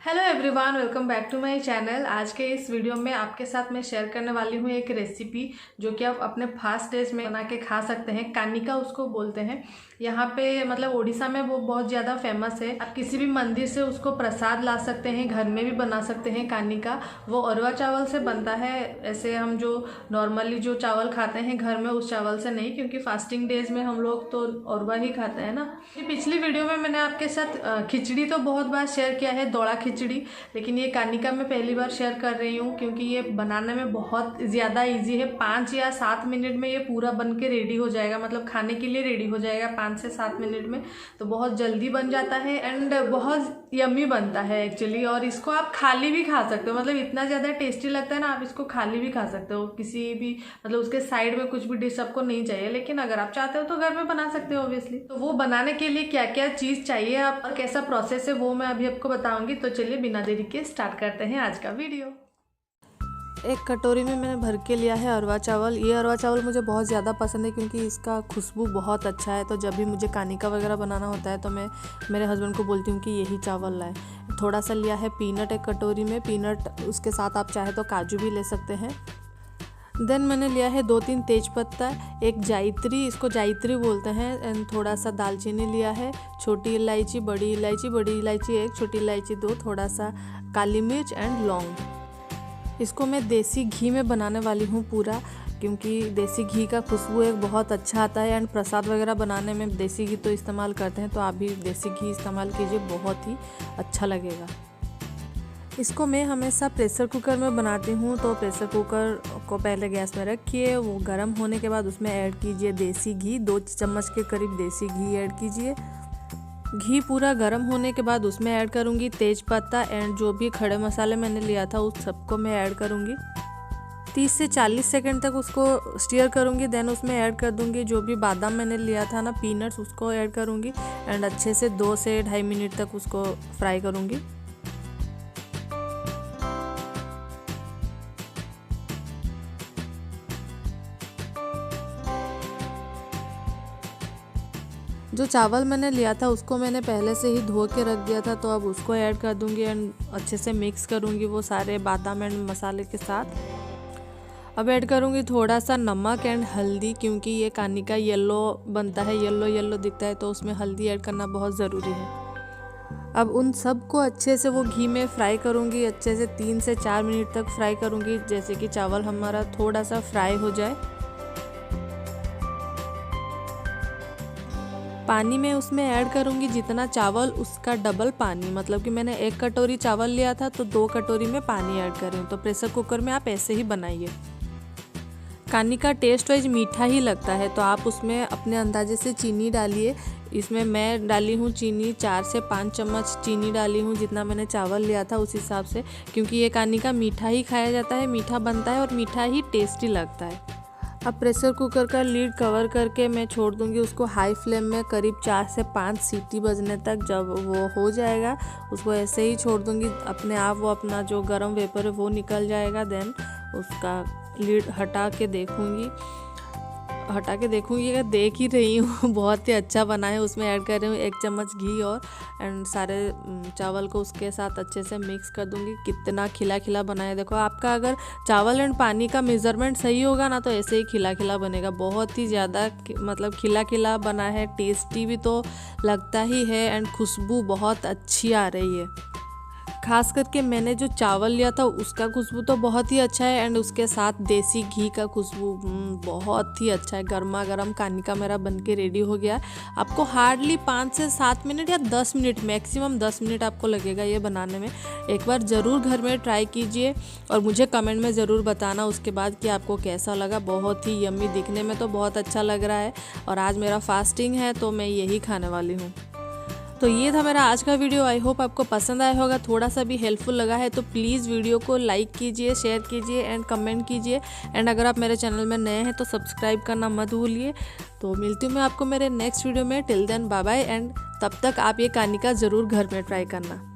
Hello everyone, welcome back to my channel. आज के इस वीडियो में आपके साथ मैं शेयर करने वाली हूँ एक रेसिपी जो कि आप अपने फास्ट डेज में बना के खा सकते हैं। कानिका उसको बोलते हैं। यहाँ पे मतलब उड़ीसा में वो बहुत ज़्यादा फेमस है। आप किसी भी मंदिर से उसको प्रसाद ला सकते हैं, घर में भी बना सकते हैं। कानिका वो अरवा चावल से बनता है। ऐसे हम जो नॉर्मली जो चावल खाते हैं घर में उस चावल से नहीं, क्योंकि फास्टिंग डेज में हम लोग तो अरवा ही खाते हैं ना। पिछली वीडियो में मैंने आपके साथ खिचड़ी तो बहुत बार शेयर किया है, दौड़ा खिचड़ी, लेकिन ये कानिका मैं पहली बार शेयर कर रही हूँ क्योंकि ये बनाने में बहुत ज़्यादा इजी है। 5 या 7 मिनट में ये पूरा बन के रेडी हो जाएगा, मतलब खाने के लिए रेडी हो जाएगा 5 से 7 मिनट में। तो बहुत जल्दी बन जाता है एंड बहुत यम्मी बनता है एक्चुअली। और इसको आप खाली भी खा सकते हो, मतलब इतना ज़्यादा टेस्टी लगता है ना, आप इसको खाली भी खा सकते हो। किसी भी मतलब उसके साइड में कुछ भी डिश आपको नहीं चाहिए, लेकिन अगर आप चाहते हो तो घर में बना सकते हो ऑब्वियसली। तो वो बनाने के लिए क्या क्या चीज़ चाहिए आप और कैसा प्रोसेस है वो मैं अभी आपको बताऊंगी। तो चलिए बिना देरी के स्टार्ट करते हैं आज का वीडियो। एक कटोरी में मैंने भर के लिया है अरवा चावल। ये अरवा चावल मुझे बहुत ज़्यादा पसंद है क्योंकि इसका खुशबू बहुत अच्छा है। तो जब भी मुझे कानिका वगैरह बनाना होता है तो मैं मेरे हस्बैंड को बोलती हूँ कि यही चावल लाए। थोड़ा सा लिया है पीनट एक कटोरी में। पीनट उसके साथ आप चाहे तो काजू भी ले सकते हैं। देन मैंने लिया है 2-3 तेज़पत्ता, एक जायत्री, इसको जायत्री बोलते हैं, एंड थोड़ा सा दालचीनी लिया है, छोटी इलायची, बड़ी इलायची 1, छोटी इलायची 2, थोड़ा सा काली मिर्च एंड लौंग। इसको मैं देसी घी में बनाने वाली हूँ पूरा, क्योंकि देसी घी का खुशबू एक बहुत अच्छा आता है एंड प्रसाद वगैरह बनाने में देसी घी तो इस्तेमाल करते हैं। तो आप भी देसी घी इस्तेमाल कीजिए, बहुत ही अच्छा लगेगा। इसको मैं हमेशा प्रेशर कुकर में बनाती हूँ। तो प्रेशर कुकर को पहले गैस में रखिए, वो गर्म होने के बाद उसमें ऐड कीजिए देसी घी। 2 चम्मच के करीब देसी घी ऐड कीजिए। घी पूरा गर्म होने के बाद उसमें ऐड करूँगी तेज़पत्ता एंड जो भी खड़े मसाले मैंने लिया था उस सबको मैं ऐड करूँगी। 30 से 40 सेकंड तक उसको स्टीयर करूँगी। देन उसमें ऐड कर दूँगी जो भी बादाम मैंने लिया था ना, पीनट्स, उसको ऐड करूँगी एंड अच्छे से 2 से 2.5 मिनट तक उसको फ्राई करूँगी। जो चावल मैंने लिया था उसको मैंने पहले से ही धो के रख दिया था, तो अब उसको ऐड कर दूंगी एंड अच्छे से मिक्स करूंगी वो सारे बादाम एंड मसाले के साथ। अब ऐड करूंगी थोड़ा सा नमक एंड हल्दी, क्योंकि ये कानिका येलो बनता है, येलो दिखता है, तो उसमें हल्दी ऐड करना बहुत ज़रूरी है। अब उन सबको अच्छे से वो घी में फ्राई करूँगी, अच्छे से 3 से 4 मिनट तक फ्राई करूँगी, जैसे कि चावल हमारा थोड़ा सा फ्राई हो जाए। पानी में उसमें ऐड करूँगी जितना चावल उसका डबल पानी, मतलब कि मैंने 1 कटोरी चावल लिया था तो 2 कटोरी में पानी ऐड कर रही हूँ। तो प्रेशर कुकर में आप ऐसे ही बनाइए। कानिका टेस्ट वाइज मीठा ही लगता है, तो आप उसमें अपने अंदाजे से चीनी डालिए। इसमें मैं डाली हूँ चीनी 4 से 5 चम्मच चीनी डाली हूँ, जितना मैंने चावल लिया था उस हिसाब से, क्योंकि ये कानिका मीठा ही खाया जाता है, मीठा बनता है और मीठा ही टेस्टी लगता है। अब प्रेशर कुकर का लीड कवर करके मैं छोड़ दूंगी उसको हाई फ्लेम में करीब 4 से 5 सीटी बजने तक। जब वो हो जाएगा उसको ऐसे ही छोड़ दूंगी, अपने आप वो अपना जो गर्म वेपर है वो निकल जाएगा। देन उसका लीड हटा के देखूंगी अगर देख ही रही हूँ बहुत ही अच्छा बना है। उसमें ऐड कर रही हूँ 1 चम्मच घी और एंड सारे चावल को उसके साथ अच्छे से मिक्स कर दूंगी। कितना खिला खिला बना है, देखो। आपका अगर चावल एंड पानी का मेज़रमेंट सही होगा ना तो ऐसे ही खिला खिला बनेगा। बहुत ही ज़्यादा मतलब खिला खिला बना है, टेस्टी भी तो लगता ही है एंड खुशबू बहुत अच्छी आ रही है। खास करके मैंने जो चावल लिया था उसका खुशबू तो बहुत ही अच्छा है एंड उसके साथ देसी घी का खुशबू बहुत ही अच्छा है। गर्मा गर्म कानिका मेरा बन के रेडी हो गया। आपको हार्डली 5 से 7 मिनट या 10 मिनट, मैक्सिमम 10 मिनट आपको लगेगा ये बनाने में। एक बार ज़रूर घर में ट्राई कीजिए और मुझे कमेंट में ज़रूर बताना उसके बाद कि आपको कैसा लगा। बहुत ही यम्मी, दिखने में तो बहुत अच्छा लग रहा है और आज मेरा फास्टिंग है तो मैं यही खाने वाली हूँ। तो ये था मेरा आज का वीडियो। आई होप आपको पसंद आया होगा, थोड़ा सा भी हेल्पफुल लगा है तो प्लीज़ वीडियो को लाइक कीजिए, शेयर कीजिए एंड कमेंट कीजिए। एंड अगर आप मेरे चैनल में नए हैं तो सब्सक्राइब करना मत भूलिए। तो मिलती हूँ मैं आपको मेरे नेक्स्ट वीडियो में। Till then bye bye and तब तक आप ये कानिका ज़रूर घर में ट्राई करना।